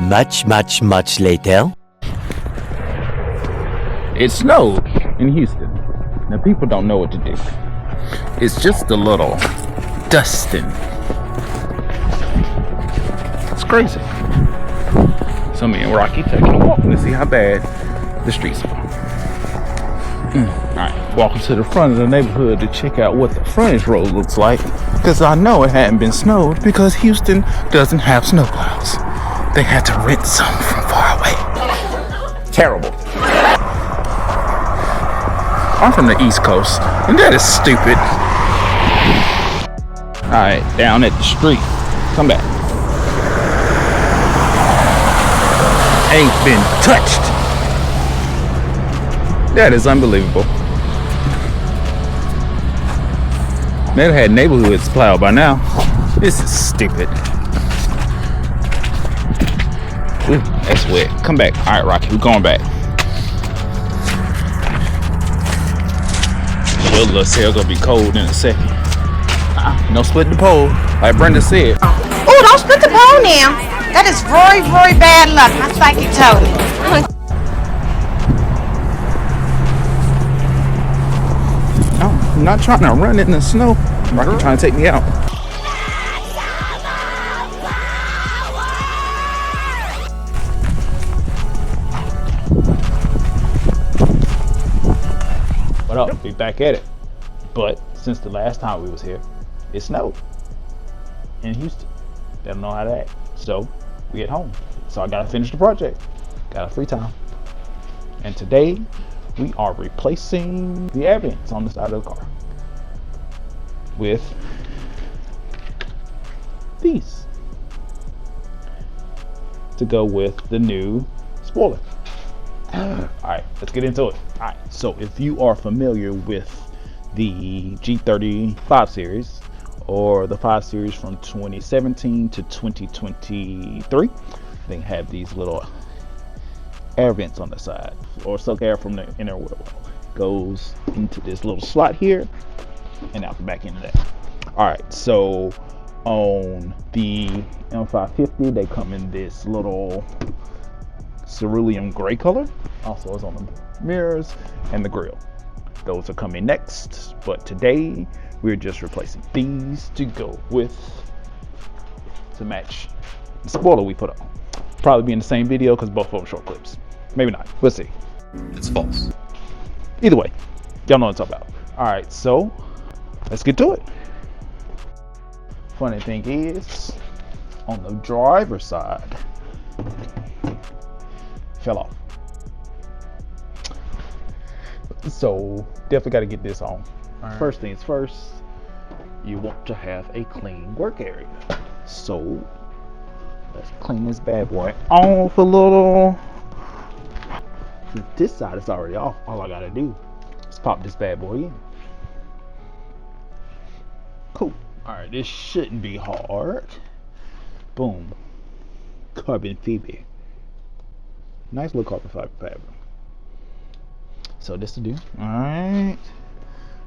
Much later. It snowed in Houston. Now people don't know what to do. It's just a little dusting. It's crazy. So me and Rocky taking a walk to see how bad the streets are. Alright, walking to the front of the neighborhood to check out what the frontage road looks like. Because I know it hadn't been snowed because Houston doesn't have snow plows. They had to rent some from far away. Terrible. I'm from the East Coast, and that is stupid. Alright, down at the street. Come back. Ain't been touched. That is unbelievable. They've had neighborhoods plowed by now. This is stupid. Ooh, that's wet. Come back. Alright, Rocky, we're going back. Your little cell gonna be cold in a second. No split the pole, like Brenda said. Oh, don't split the pole now. That is very, very bad luck. My psychic told me. No, I'm not trying to run in the snow. Rocky trying to take me out. What up? Be back at it. But since the last time we was here, it snowed in Houston. They don't know how to act. So we at home. So I gotta finish the project. Got a free time. And today we are replacing the air vents on the side of the car with these to go with the new spoiler. Alright, let's get into it. Alright, so if you are familiar with the G30 5 Series or the 5 Series from 2017 to 2023, they have these little air vents on the side, or suck air from the inner wheel well goes into this little slot here and out the back end of that. Alright, so on the M550 they come in this little cerulean gray color. Also is on the mirrors and the grille. Those are coming next, but today we're just replacing these to go with, to match the spoiler we put on. Probably be in the same video because both of them short clips. Maybe not, we'll see. It's false. Either way, y'all know what I'm talking about. Alright, so let's get to it. Funny thing is, on the driver's side, fell off. So definitely got to get this on. Right. First things first, you want to have a clean work area. So let's clean this bad boy off a little. This side is already off. All I gotta do is pop this bad boy in. Cool. Alright, this shouldn't be hard. Boom. Carbon fiber. Nice little carbon fiber fabric. So this to do. Alright.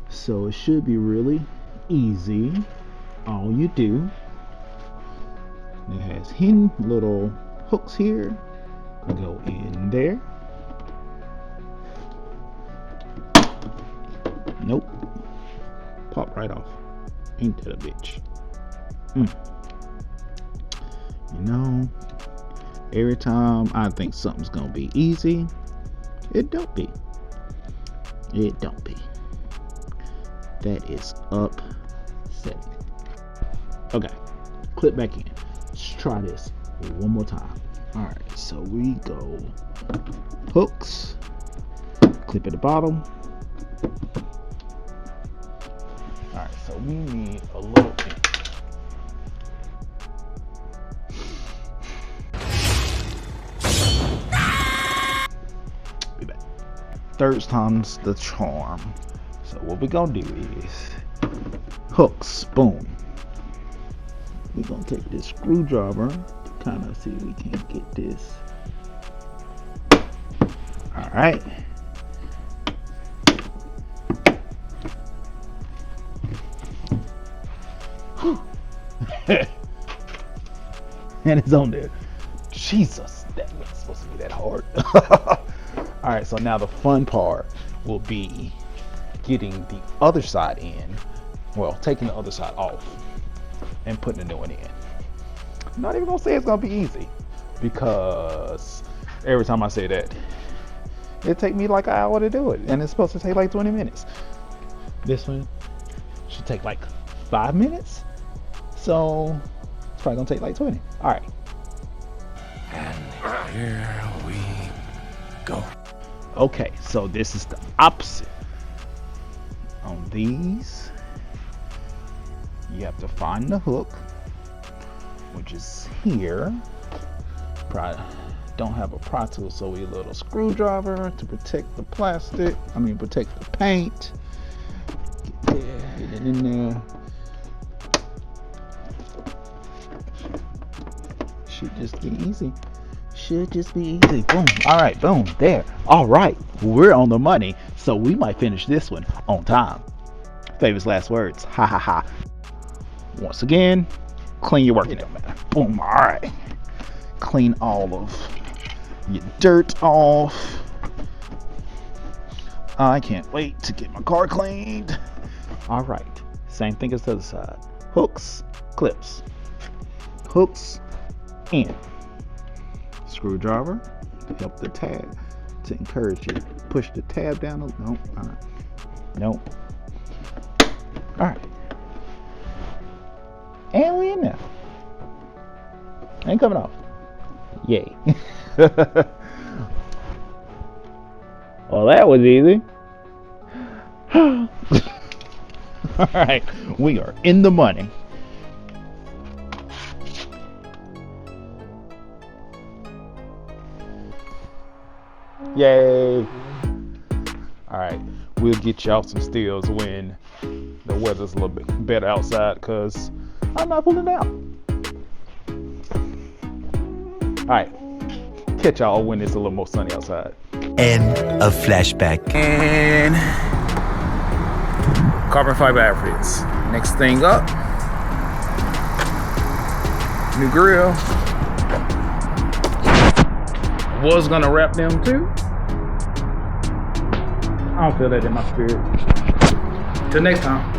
So it should be really easy. All you do, it has hidden little hooks here. Go in there. Nope. Pop right off. Ain't that a bitch? You know, every time I think something's gonna be easy, it don't be. It don't be. That is upsetting. Okay, clip back in. Let's try this one more time. Alright, so we go hooks, clip at the bottom. Alright, so we need a little thing. Be back. Third time's the charm. So what we're gonna do is hooks, boom. We're gonna take this screwdriver to kind of see if we can get this. Alright. And it's on there. Jesus, that wasn't supposed to be that hard. All right, so now the fun part will be getting the other side in. Well, taking the other side off and putting the new one in. I'm not even gonna say it's gonna be easy, because every time I say that, it take me like an hour to do it, and it's supposed to take like 20 minutes. This one should take like 5 minutes, so it's probably gonna take like 20. All right. And here we go. Okay, so this is the opposite. On these, you have to find the hook, which is here. Probably don't have a pry tool, so we a little screwdriver to protect the plastic. Protect the paint. Get it in there. Should just be easy. Should just be easy. Boom. All right. Boom. There. All right. We're on the money, so we might finish this one on time. Famous last words. Ha ha ha. Once again, clean your work. It don't matter. Boom. All right. Clean all of your dirt off. I can't wait to get my car cleaned. All right. Same thing as the other side. Hooks, clips. Hooks in. Screwdriver to help the tab, to encourage you. Push the tab down. Nope. All right. Nope. All right. And we in there. Ain't coming off. Yay. Well, that was easy. All right. We are in the money. Yay. All right, we'll get y'all some stills when the weather's a little bit better outside, because I'm not pulling out. All right, catch y'all when it's a little more sunny outside. End of flashback. And carbon fiber outfits. Next thing up, new grill. Was gonna wrap them too. I don't feel that in my spirit. Till next time.